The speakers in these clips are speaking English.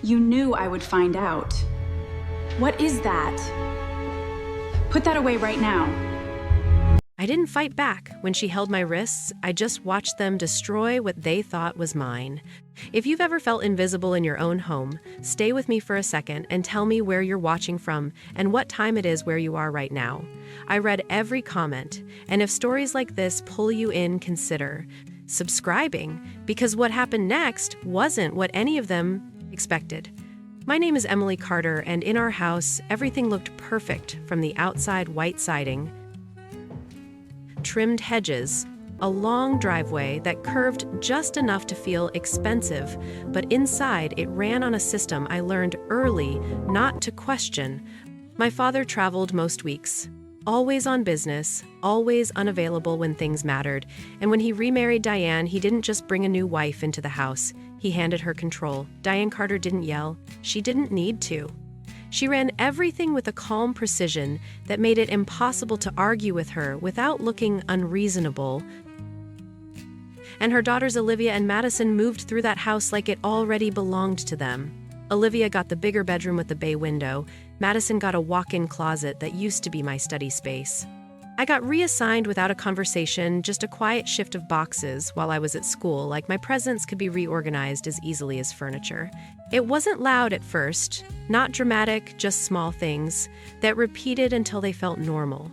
You knew I would find out. What is that? Put that away right now. I didn't fight back. When she held my wrists, I just watched them destroy what they thought was mine. If you've ever felt invisible in your own home, stay with me for a second and tell me where you're watching from and what time it is where you are right now. I read every comment, and if stories like this pull you in, consider subscribing, because what happened next wasn't what any of them expected. My name is Emily Carter, and in our house, everything looked perfect, from the outside white siding, trimmed hedges, a long driveway that curved just enough to feel expensive, but inside it ran on a system I learned early not to question. My father traveled most weeks, always on business, always unavailable when things mattered, and when he remarried Diane, he didn't just bring a new wife into the house, he handed her control. Diane Carter didn't yell. She didn't need to. She ran everything with a calm precision that made it impossible to argue with her without looking unreasonable. And her daughters Olivia and Madison moved through that house like it already belonged to them. Olivia got the bigger bedroom with the bay window. Madison got a walk-in closet that used to be my study space. I got reassigned without a conversation, just a quiet shift of boxes while I was at school, like my presents could be reorganized as easily as furniture. It wasn't loud at first, not dramatic, just small things that repeated until they felt normal.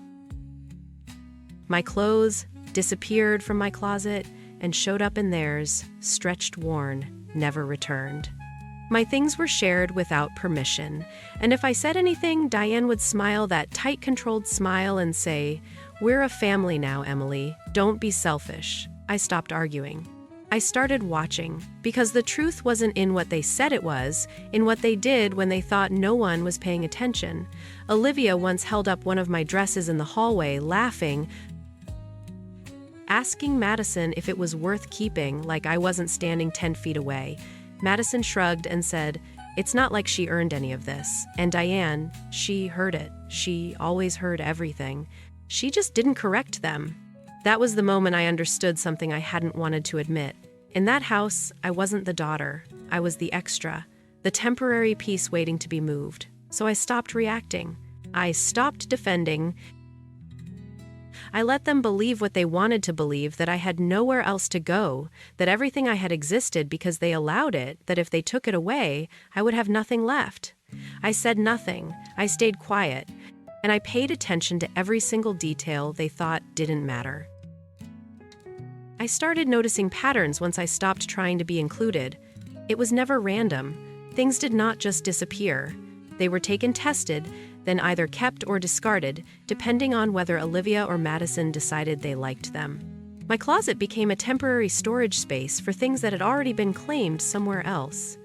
My clothes disappeared from my closet and showed up in theirs, stretched worn, never returned. My things were shared without permission, and if I said anything, Diane would smile that tight, controlled smile and say, "We're a family now, Emily. Don't be selfish." I stopped arguing. I started watching, because the truth wasn't in what they said it was, in what they did when they thought no one was paying attention. Olivia once held up one of my dresses in the hallway, laughing, asking Madison if it was worth keeping, like I wasn't standing 10 feet away. Madison shrugged and said, "It's not like she earned any of this." And Diane, she heard it. She always heard everything. She just didn't correct them. That was the moment I understood something I hadn't wanted to admit. In that house, I wasn't the daughter. I was the extra, the temporary piece waiting to be moved. So I stopped reacting. I stopped defending. I let them believe what they wanted to believe, that I had nowhere else to go, that everything I had existed because they allowed it, that if they took it away, I would have nothing left. I said nothing. I stayed quiet, and I paid attention to every single detail they thought didn't matter. I started noticing patterns once I stopped trying to be included. It was never random. Things did not just disappear. They were taken, tested, then either kept or discarded, depending on whether Olivia or Madison decided they liked them. My closet became a temporary storage space for things that had already been claimed somewhere else.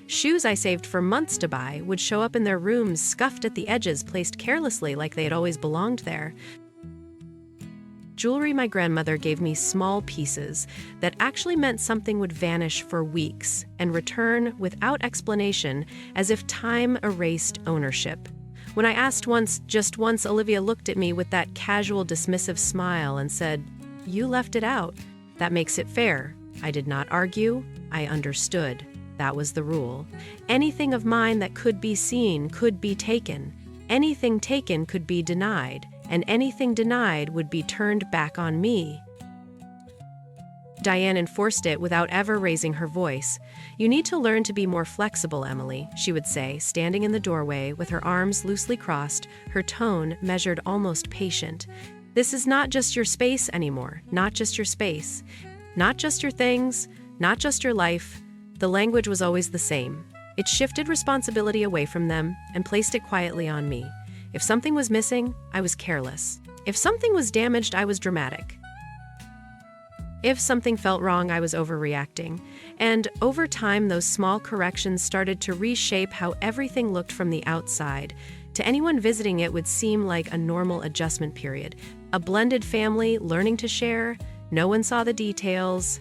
Shoes I saved for months to buy would show up in their rooms, scuffed at the edges, placed carelessly like they had always belonged there. Jewelry my grandmother gave me, small pieces that actually meant something, would vanish for weeks and return without explanation, as if time erased ownership. When I asked just once, Olivia looked at me with that casual, dismissive smile and said, "You left it out. That makes it fair." I did not argue. I understood. That was the rule. Anything of mine that could be seen could be taken. Anything taken could be denied, and anything denied would be turned back on me. Diane enforced it without ever raising her voice. "You need to learn to be more flexible, Emily," she would say, standing in the doorway with her arms loosely crossed, her tone measured, almost patient. "This is not just your space anymore, not just your space, not just your things, not just your life." The language was always the same. It shifted responsibility away from them and placed it quietly on me. If something was missing, I was careless. If something was damaged, I was dramatic. If something felt wrong, I was overreacting. And over time, those small corrections started to reshape how everything looked from the outside. To anyone visiting, it would seem like a normal adjustment period. A blended family, learning to share. No one saw the details.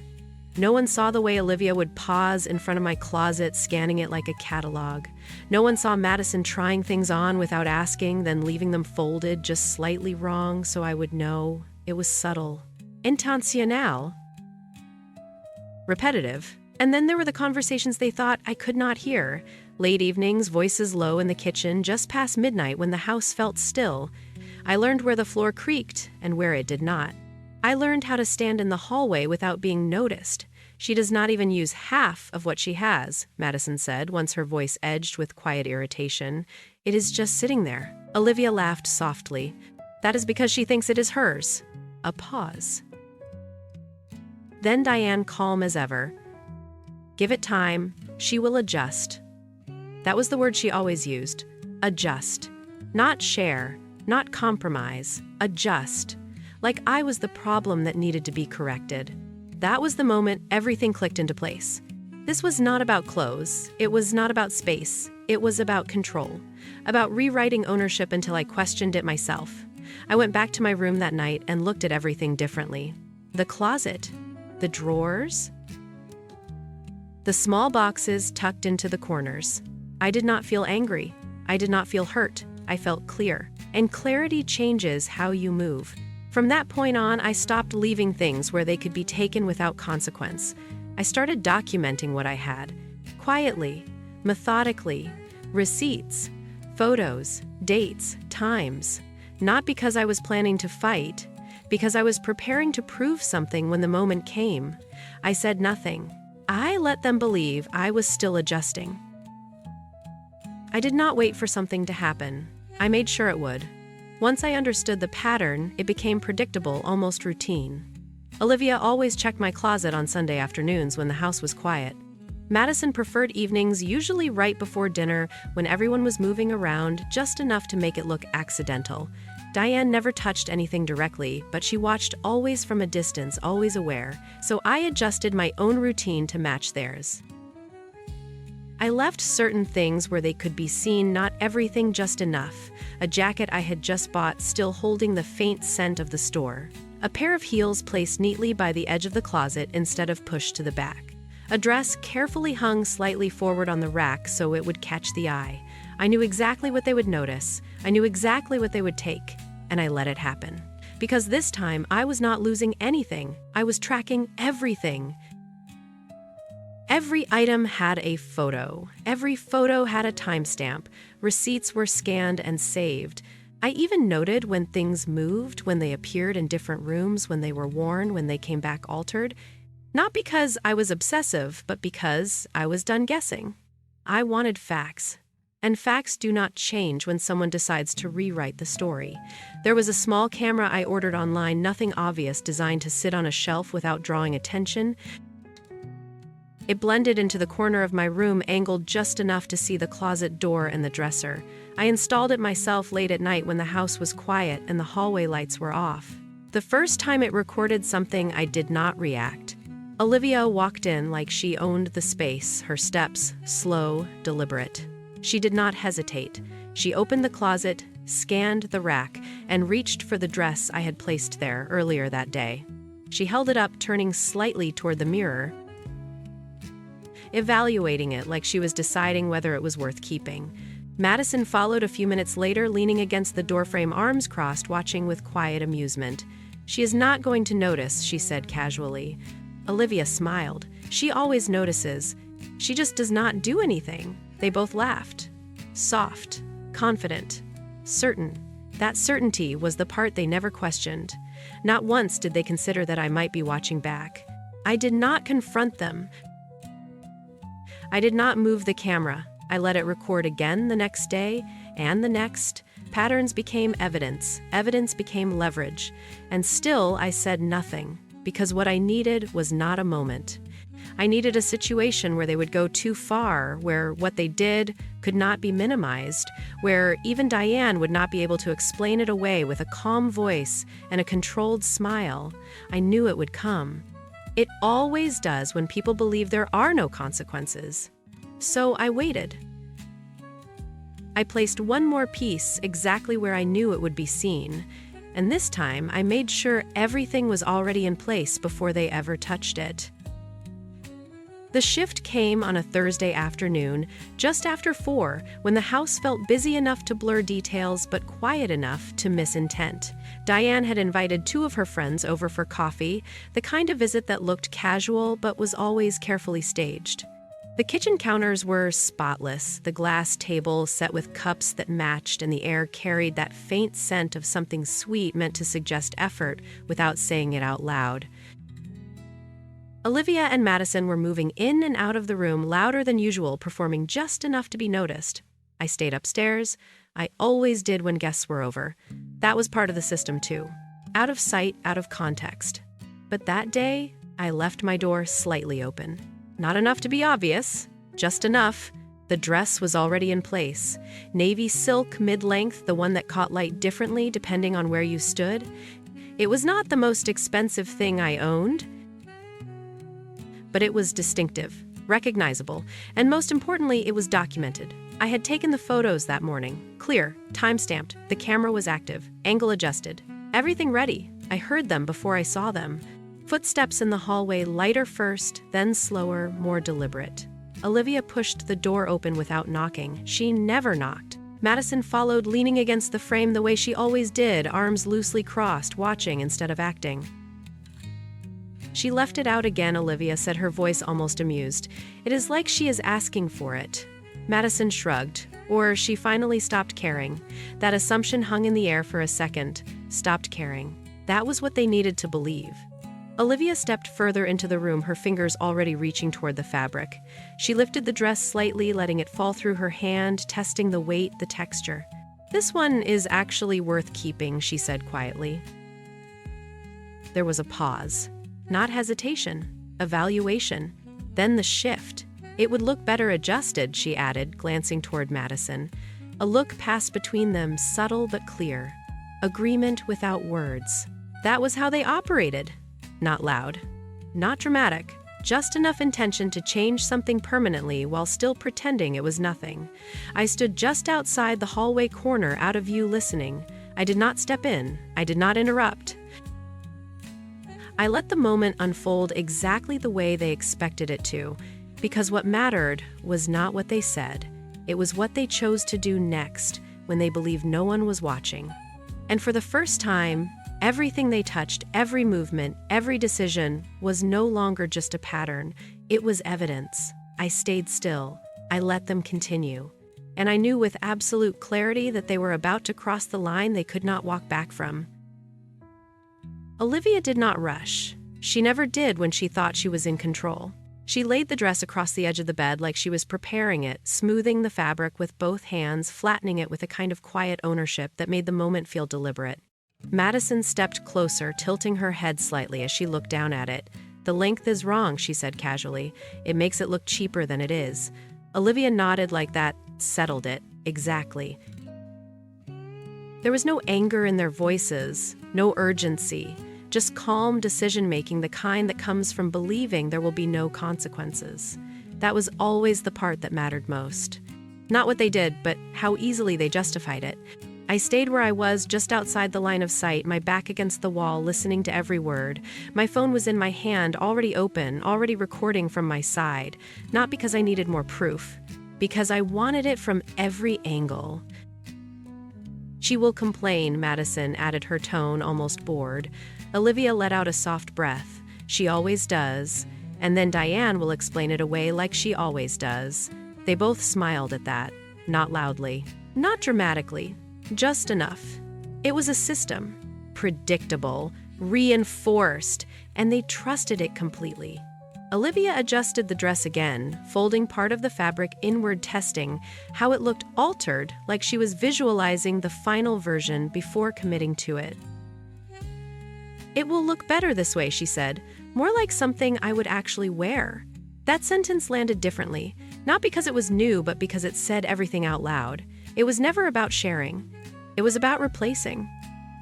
No one saw the way Olivia would pause in front of my closet, scanning it like a catalog. No one saw Madison trying things on without asking, then leaving them folded just slightly wrong so I would know. It was subtle. Intentional. Repetitive. And then there were the conversations they thought I could not hear. Late evenings, voices low in the kitchen just past midnight when the house felt still. I learned where the floor creaked and where it did not. I learned how to stand in the hallway without being noticed. She does not even use half of what she has, Madison said, once her voice edged with quiet irritation. It is just sitting there. Olivia laughed softly. That is because she thinks it is hers. A pause. Then Diane, calm as ever. Give it time. She will adjust. That was the word she always used. Adjust. Not share. Not compromise. Adjust. Like I was the problem that needed to be corrected. That was the moment everything clicked into place. This was not about clothes. It was not about space. It was about control. About rewriting ownership until I questioned it myself. I went back to my room that night and looked at everything differently. The closet. The drawers. The small boxes tucked into the corners. I did not feel angry. I did not feel hurt. I felt clear. And clarity changes how you move. From that point on, I stopped leaving things where they could be taken without consequence. I started documenting what I had. Quietly, methodically, receipts, photos, dates, times. Not because I was planning to fight, because I was preparing to prove something when the moment came. I said nothing. I let them believe I was still adjusting. I did not wait for something to happen. I made sure it would. Once I understood the pattern, it became predictable, almost routine. Olivia always checked my closet on Sunday afternoons when the house was quiet. Madison preferred evenings, usually right before dinner, when everyone was moving around, just enough to make it look accidental. Diane never touched anything directly, but she watched always from a distance, always aware, so I adjusted my own routine to match theirs. I left certain things where they could be seen, not everything, just enough. A jacket I had just bought, still holding the faint scent of the store. A pair of heels placed neatly by the edge of the closet instead of pushed to the back. A dress carefully hung slightly forward on the rack so it would catch the eye. I knew exactly what they would notice. I knew exactly what they would take, and I let it happen. Because this time, I was not losing anything. I was tracking everything. Every item had a photo. Every photo had a timestamp. Receipts were scanned and saved. I even noted when things moved, when they appeared in different rooms, when they were worn, when they came back altered. Not because I was obsessive, but because I was done guessing. I wanted facts. And facts do not change when someone decides to rewrite the story. There was a small camera I ordered online, nothing obvious, designed to sit on a shelf without drawing attention. It blended into the corner of my room, angled just enough to see the closet door and the dresser. I installed it myself late at night when the house was quiet and the hallway lights were off. The first time it recorded something, I did not react. Olivia walked in like she owned the space, her steps slow, deliberate. She did not hesitate. She opened the closet, scanned the rack, and reached for the dress I had placed there earlier that day. She held it up, turning slightly toward the mirror, evaluating it like she was deciding whether it was worth keeping. Madison followed a few minutes later, leaning against the doorframe, arms crossed, watching with quiet amusement. She is not going to notice, she said casually. Olivia smiled. She always notices. She just does not do anything. They both laughed. Soft, confident, certain. That certainty was the part they never questioned. Not once did they consider that I might be watching back. I did not confront them. I did not move the camera. I let it record again the next day and the next. Patterns became evidence. Evidence became leverage. And still I said nothing, because what I needed was not a moment. I needed a situation where they would go too far, where what they did could not be minimized, where even Diane would not be able to explain it away with a calm voice and a controlled smile. I knew it would come. It always does when people believe there are no consequences. So I waited. I placed one more piece exactly where I knew it would be seen, and this time I made sure everything was already in place before they ever touched it. The shift came on a Thursday afternoon, just after 4, when the house felt busy enough to blur details but quiet enough to miss intent. Diane had invited 2 of her friends over for coffee, the kind of visit that looked casual but was always carefully staged. The kitchen counters were spotless, the glass table set with cups that matched, and the air carried that faint scent of something sweet meant to suggest effort without saying it out loud. Olivia and Madison were moving in and out of the room louder than usual, performing just enough to be noticed. I stayed upstairs. I always did when guests were over. That was part of the system too. Out of sight, out of context. But that day, I left my door slightly open. Not enough to be obvious, just enough. The dress was already in place. Navy silk, mid-length, the one that caught light differently depending on where you stood. It was not the most expensive thing I owned, but it was distinctive, recognizable, and most importantly, it was documented. I had taken the photos that morning. Clear, time-stamped, the camera was active, angle adjusted. Everything ready. I heard them before I saw them. Footsteps in the hallway, lighter first, then slower, more deliberate. Olivia pushed the door open without knocking. She never knocked. Madison followed, leaning against the frame the way she always did, arms loosely crossed, watching instead of acting. She left it out again, Olivia said, her voice almost amused. It is like she is asking for it. Madison shrugged, or she finally stopped caring. That assumption hung in the air for a second. Stopped caring. That was what they needed to believe. Olivia stepped further into the room, her fingers already reaching toward the fabric. She lifted the dress slightly, letting it fall through her hand, testing the weight, the texture. This one is actually worth keeping, she said quietly. There was a pause. Not hesitation. Evaluation. Then the shift. It would look better adjusted, she added, glancing toward Madison. A look passed between them, subtle but clear. Agreement without words. That was how they operated. Not loud, not dramatic, just enough intention to change something permanently while still pretending it was nothing. I stood just outside the hallway corner, out of view, listening. I did not step in. I did not interrupt. I let the moment unfold exactly the way they expected it to, because what mattered was not what they said. It was what they chose to do next when they believed no one was watching. And for the first time, everything they touched, every movement, every decision was no longer just a pattern. It was evidence. I stayed still. I let them continue. And I knew with absolute clarity that they were about to cross the line they could not walk back from. Olivia did not rush. She never did when she thought she was in control. She laid the dress across the edge of the bed like she was preparing it, smoothing the fabric with both hands, flattening it with a kind of quiet ownership that made the moment feel deliberate. Madison stepped closer, tilting her head slightly as she looked down at it. The length is wrong, she said casually. It makes it look cheaper than it is. Olivia nodded like that settled it. Exactly. There was no anger in their voices, no urgency, just calm decision-making, the kind that comes from believing there will be no consequences. That was always the part that mattered most. Not what they did, but how easily they justified it. I stayed where I was, just outside the line of sight, my back against the wall, listening to every word. My phone was in my hand, already open, already recording from my side. Not because I needed more proof, because I wanted it from every angle. She will complain, Madison added, her tone almost bored. Olivia let out a soft breath. She always does. And then Diane will explain it away like she always does. They both smiled at that, not loudly, not dramatically. Just enough. It was a system, predictable, reinforced, and they trusted it completely. Olivia adjusted the dress again, folding part of the fabric inward, testing how it looked altered, like she was visualizing the final version before committing to it. It will look better this way, she said, more like something I would actually wear. That sentence landed differently, not because it was new, but because it said everything out loud. It was never about sharing. It was about replacing,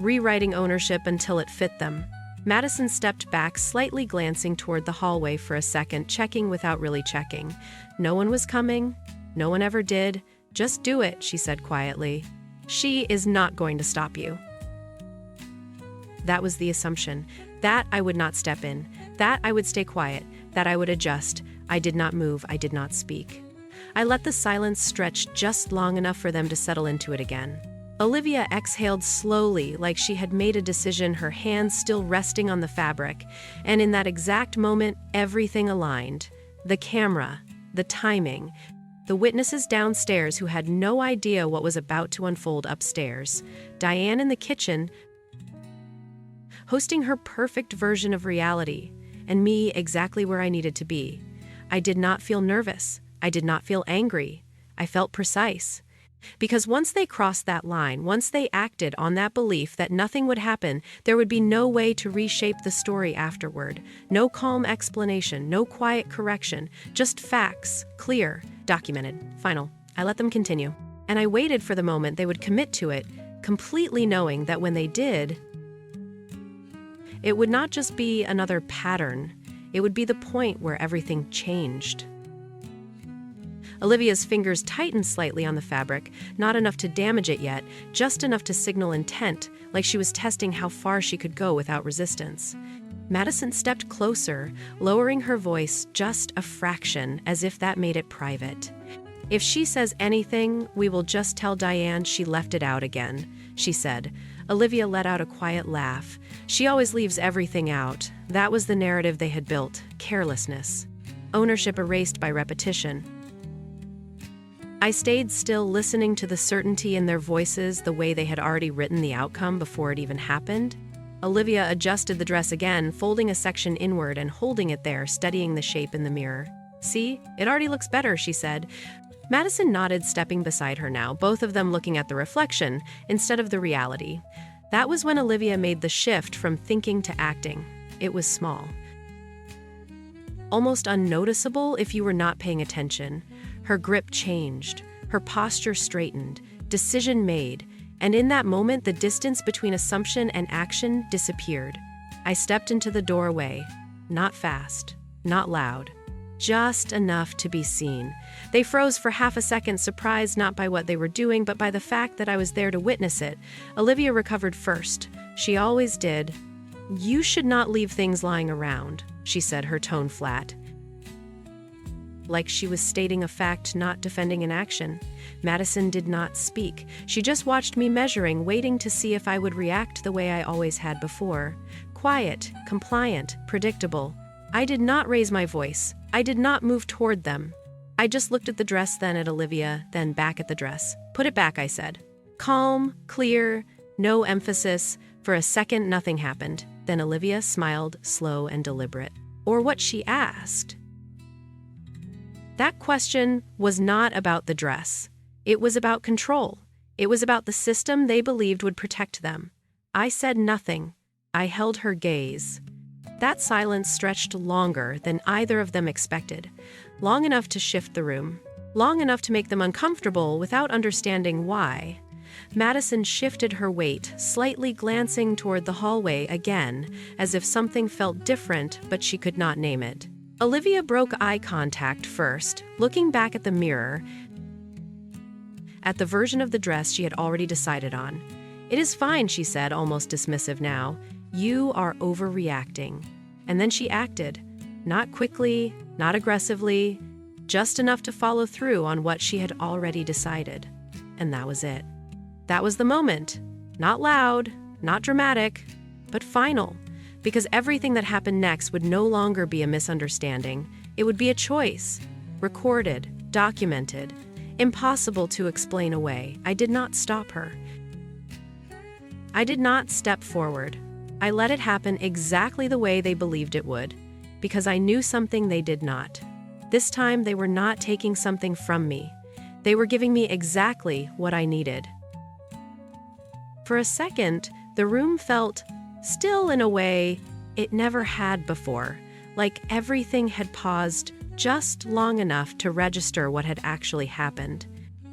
rewriting ownership until it fit them. Madison stepped back, slightly glancing toward the hallway for a second, checking without really checking. No one was coming. No one ever did. Just do it, she said quietly. She is not going to stop you. That was the assumption. That I would not step in. That I would stay quiet. That I would adjust. I did not move. I did not speak. I let the silence stretch just long enough for them to settle into it again. Olivia exhaled slowly, like she had made a decision, her hands still resting on the fabric. And in that exact moment, everything aligned. The camera, the timing. The witnesses downstairs who had no idea what was about to unfold upstairs. Diane in the kitchen, hosting her perfect version of reality, and me exactly where I needed to be. I did not feel nervous. I did not feel angry. I felt precise. Because once they crossed that line, once they acted on that belief that nothing would happen, there would be no way to reshape the story afterward. No calm explanation, no quiet correction, just facts, clear, documented, final. I let them continue. And I waited for the moment they would commit to it, completely knowing that when they did, it would not just be another pattern, it would be the point where everything changed. Olivia's fingers tightened slightly on the fabric, not enough to damage it yet, just enough to signal intent, like she was testing how far she could go without resistance. Madison stepped closer, lowering her voice just a fraction, as if that made it private. "If she says anything, we will just tell Diane she left it out again," she said. Olivia let out a quiet laugh. She always leaves everything out. That was the narrative they had built: carelessness. Ownership erased by repetition. I stayed still, listening to the certainty in their voices, the way they had already written the outcome before it even happened. Olivia adjusted the dress again, folding a section inward and holding it there, studying the shape in the mirror. "See, it already looks better," she said. Madison nodded, stepping beside her now, both of them looking at the reflection instead of the reality. That was when Olivia made the shift from thinking to acting. It was small, almost unnoticeable if you were not paying attention. Her grip changed, her posture straightened, decision made, and in that moment the distance between assumption and action disappeared. I stepped into the doorway, not fast, not loud, just enough to be seen. They froze for half a second, surprised not by what they were doing, but by the fact that I was there to witness it. Olivia recovered first. She always did. "You should not leave things lying around," she said, her tone flat, like she was stating a fact, not defending an action. Madison did not speak. She just watched me, measuring, waiting to see if I would react the way I always had before. Quiet, compliant, predictable. I did not raise my voice. I did not move toward them. I just looked at the dress, then at Olivia, then back at the dress. "Put it back," I said. Calm, clear, no emphasis. For a second, nothing happened. Then Olivia smiled, slow and deliberate. Or what she asked. That question was not about the dress. It was about control. It was about the system they believed would protect them. I said nothing. I held her gaze. That silence stretched longer than either of them expected, long enough to shift the room, long enough to make them uncomfortable without understanding why. Madison shifted her weight, slightly glancing toward the hallway again, as if something felt different, but she could not name it. Olivia broke eye contact first, looking back at the mirror, at the version of the dress she had already decided on. "It is fine," she said, almost dismissive now. "You are overreacting." And then she acted. Not quickly, not aggressively, just enough to follow through on what she had already decided. And that was it. That was the moment. Not loud, not dramatic, but final. Because everything that happened next would no longer be a misunderstanding. It would be a choice. Recorded, documented, impossible to explain away. I did not stop her. I did not step forward. I let it happen exactly the way they believed it would, because I knew something they did not. This time, they were not taking something from me. They were giving me exactly what I needed. For a second, the room felt still in a way it never had before, like everything had paused just long enough to register what had actually happened.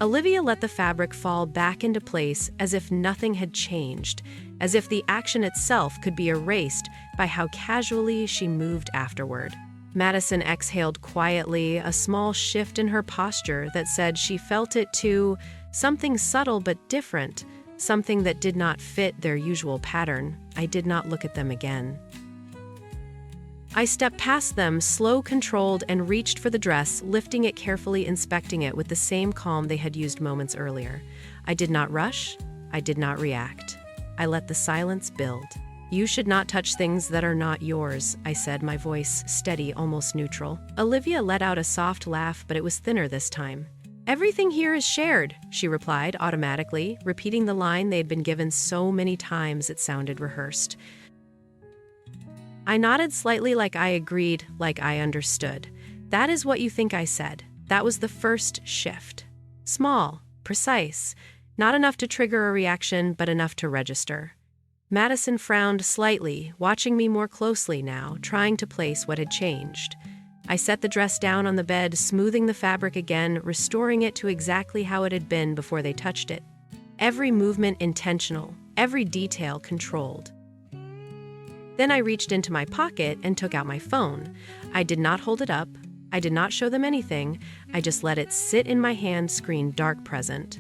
Olivia let the fabric fall back into place as if nothing had changed, as if the action itself could be erased by how casually she moved afterward. Madison exhaled quietly, a small shift in her posture that said she felt it too, something subtle but different, something that did not fit their usual pattern. I did not look at them again. I stepped past them, slow, controlled, and reached for the dress, lifting it carefully, inspecting it with the same calm they had used moments earlier. I did not rush. I did not react. I let the silence build. You should not touch things that are not yours, I said, my voice steady, almost neutral. Olivia let out a soft laugh, but it was thinner this time. Everything here is shared, she replied automatically, repeating the line they had been given so many times it sounded rehearsed. I nodded slightly, like I agreed, like I understood. That is what you think I said. That was the first shift. Small, precise, not enough to trigger a reaction, but enough to register. Madison frowned slightly, watching me more closely now, trying to place what had changed. I set the dress down on the bed, smoothing the fabric again, restoring it to exactly how it had been before they touched it. Every movement intentional, every detail controlled. Then I reached into my pocket and took out my phone. I did not hold it up. I did not show them anything. I just let it sit in my hand, screen dark present.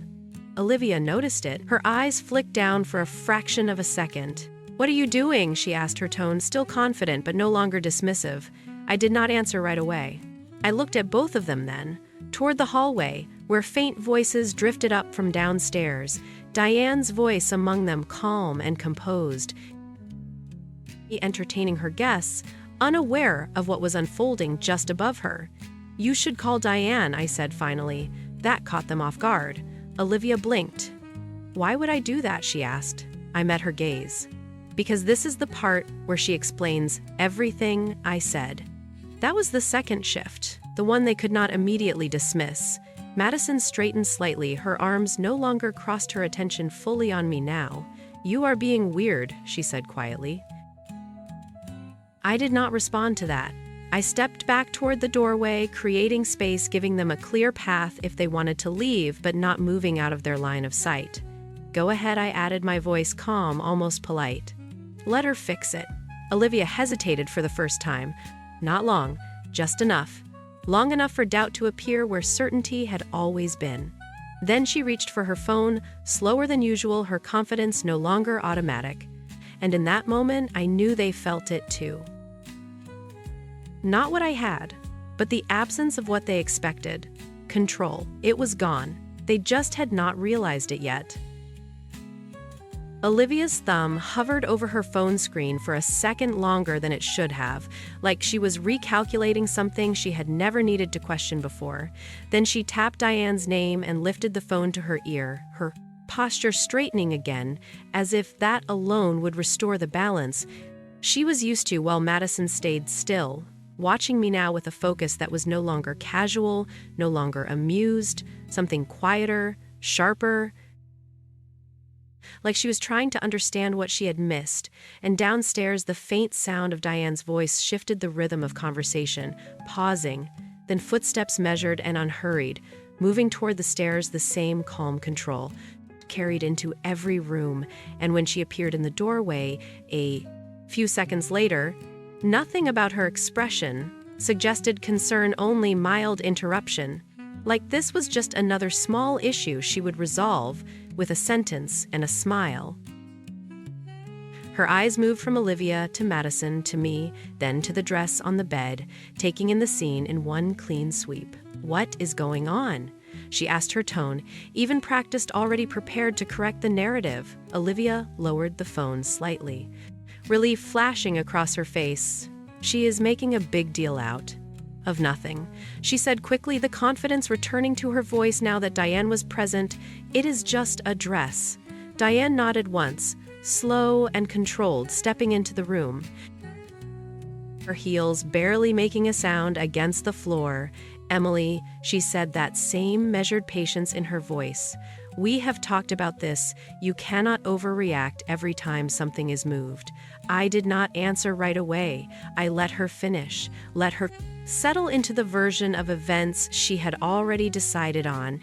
Olivia noticed it. Her eyes flicked down for a fraction of a second. "What are you doing?" she asked, her tone still confident but no longer dismissive. I did not answer right away. I looked at both of them then, toward the hallway, where faint voices drifted up from downstairs, Diane's voice among them, calm and composed, entertaining her guests, unaware of what was unfolding just above her. "You should call Diane," I said finally. That caught them off guard. Olivia blinked. "Why would I do that?" she asked. I met her gaze. "Because this is the part where she explains everything I said." That was the second shift, the one they could not immediately dismiss. Madison straightened slightly, her arms no longer crossed, her attention fully on me now. "You are being weird," she said quietly. I did not respond to that. I stepped back toward the doorway, creating space, giving them a clear path if they wanted to leave, but not moving out of their line of sight. "Go ahead," I added, my voice calm, almost polite. "Let her fix it." Olivia hesitated for the first time. Not long, just enough. Long enough for doubt to appear where certainty had always been. Then she reached for her phone, slower than usual, her confidence no longer automatic. And in that moment, I knew they felt it too. Not what I had, but the absence of what they expected. Control. It was gone. They just had not realized it yet. Olivia's thumb hovered over her phone screen for a second longer than it should have, like she was recalculating something she had never needed to question before. Then she tapped Diane's name and lifted the phone to her ear, her posture straightening again, as if that alone would restore the balance she was used to, while Madison stayed still, watching me now with a focus that was no longer casual, no longer amused, something quieter, sharper, like she was trying to understand what she had missed. And downstairs, the faint sound of Diane's voice shifted the rhythm of conversation, pausing, then footsteps measured and unhurried, moving toward the stairs, the same calm control, carried into every room. And when she appeared in the doorway, a few seconds later, nothing about her expression suggested concern, only mild interruption. Like this was just another small issue she would resolve with a sentence and a smile. Her eyes moved from Olivia to Madison to me, then to the dress on the bed, taking in the scene in one clean sweep. "What is going on?" she asked, her tone, even practiced, already prepared to correct the narrative. Olivia lowered the phone slightly, relief flashing across her face. "She is making a big deal out of nothing," she said quickly, the confidence returning to her voice now that Diane was present. "It is just a dress." Diane nodded once, slow and controlled, stepping into the room, her heels barely making a sound against the floor. "Emily," she said, that same measured patience in her voice, "we have talked about this. You cannot overreact every time something is moved." I did not answer right away. I let her finish, let her settle into the version of events she had already decided on.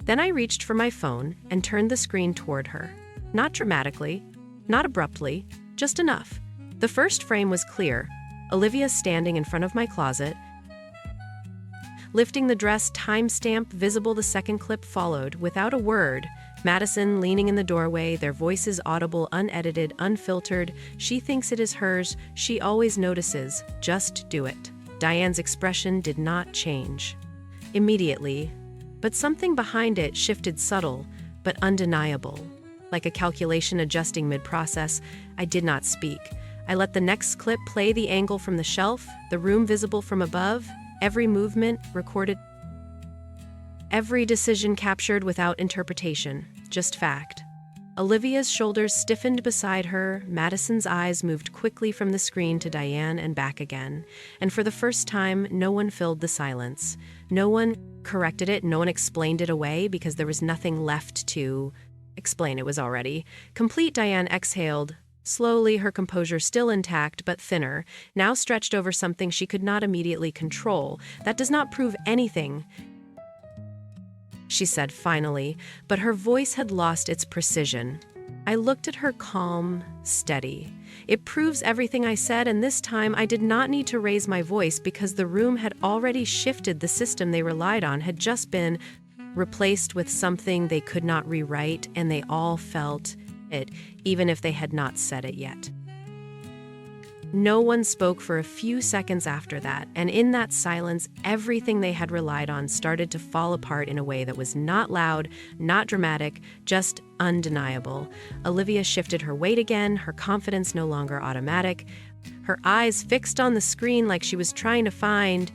Then I reached for my phone and turned the screen toward her. Not dramatically, not abruptly, just enough. The first frame was clear. Olivia standing in front of my closet, lifting the dress, timestamp visible. The second clip followed, without a word. Madison leaning in the doorway, their voices audible, unedited, unfiltered. "She thinks it is hers. She always notices. Just do it." Diane's expression did not change immediately, but something behind it shifted, subtle but undeniable. like a calculation adjusting mid-process. I did not speak. I let the next clip play, the angle from the shelf, the room visible from above, every movement recorded, every decision captured without interpretation, just fact. Olivia's shoulders stiffened beside her, Madison's eyes moved quickly from the screen to Diane and back again, and for the first time, no one filled the silence. No one corrected it, no one explained it away because there was nothing left to explain. It was already complete. Diane exhaled. Slowly, her composure still intact but thinner, now stretched over something she could not immediately control. That does not prove anything, she said finally, but her voice had lost its precision. I looked at her calm, steady. It proves everything I said, and this time I did not need to raise my voice because the room had already shifted. The system they relied on had just been replaced with something they could not rewrite, and they all felt it, even if they had not said it yet. No one spoke for a few seconds after that, and in that silence, everything they had relied on started to fall apart in a way that was not loud, not dramatic, just undeniable. Olivia shifted her weight again, her confidence no longer automatic, her eyes fixed on the screen like she was trying to find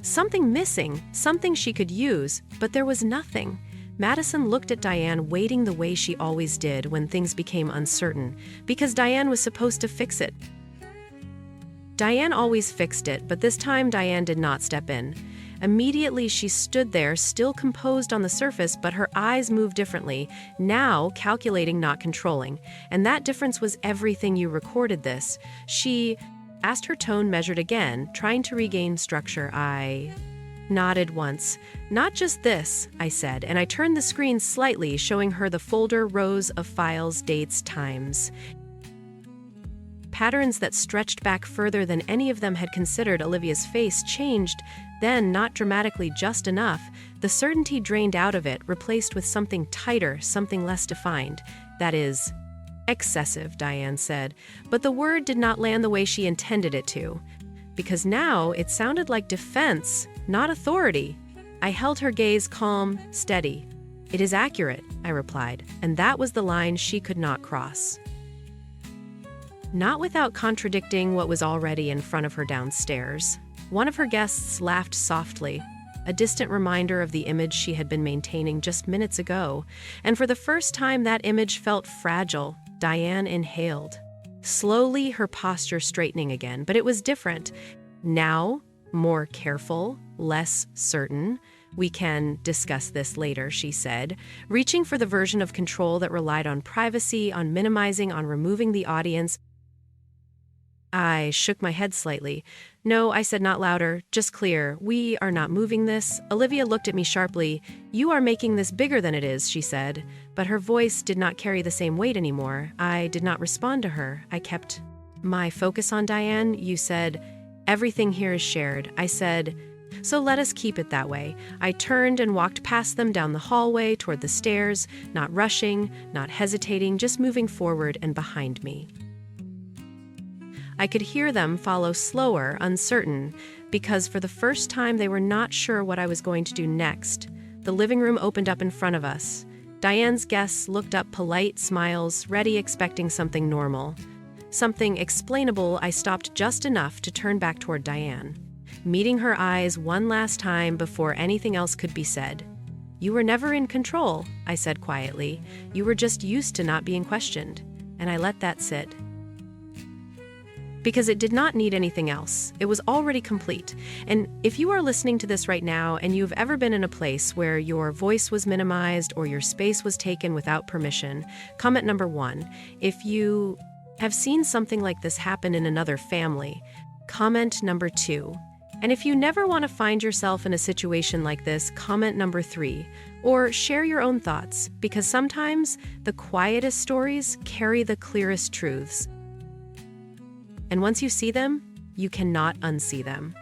something missing, something she could use, but there was nothing. Madison looked at Diane, waiting the way she always did when things became uncertain, because Diane was supposed to fix it. Diane always fixed it, but this time Diane did not step in. Immediately she stood there, still composed on the surface, but her eyes moved differently, now calculating, not controlling. And that difference was everything. You recorded this. She asked, her tone measured again, trying to regain structure. I nodded once. Not just this, I said, and I turned the screen slightly, showing her the folder, rows of files, dates, times. Patterns that stretched back further than any of them had considered. Olivia's face changed, then, not dramatically, just enough. The certainty drained out of it, replaced with something tighter, something less defined. That is, excessive, Diane said. But the word did not land the way she intended it to, because now it sounded like defense, not authority. I held her gaze calm, steady. It is accurate, I replied, and that was the line she could not cross. Not without contradicting what was already in front of her downstairs. One of her guests laughed softly, a distant reminder of the image she had been maintaining just minutes ago, and for the first time that image felt fragile. Diane inhaled. Slowly, her posture straightening again, but it was different. Now, more careful, less certain. We can discuss this later, she said, reaching for the version of control that relied on privacy, on minimizing, on removing the audience. I shook my head slightly. No, I said, not louder, just clear. We are not moving this. Olivia looked at me sharply. You are making this bigger than it is, she said, but her voice did not carry the same weight anymore. I did not respond to her. I kept my focus on Diane. You said, everything here is shared. I said, so let us keep it that way. I turned and walked past them down the hallway toward the stairs, not rushing, not hesitating, just moving forward and behind me. I could hear them follow slower, uncertain, because for the first time they were not sure what I was going to do next. The living room opened up in front of us. Diane's guests looked up, polite smiles, ready, expecting something normal. Something explainable. I stopped just enough to turn back toward Diane, meeting her eyes one last time before anything else could be said. You were never in control, I said quietly. You were just used to not being questioned. And I let that sit. Because it did not need anything else. It was already complete. And if you are listening to this right now and you've ever been in a place where your voice was minimized or your space was taken without permission, comment number 1. If you have seen something like this happen in another family, comment number 2. And if you never want to find yourself in a situation like this, comment number 3. Or share your own thoughts, because sometimes the quietest stories carry the clearest truths. And once you see them, you cannot unsee them.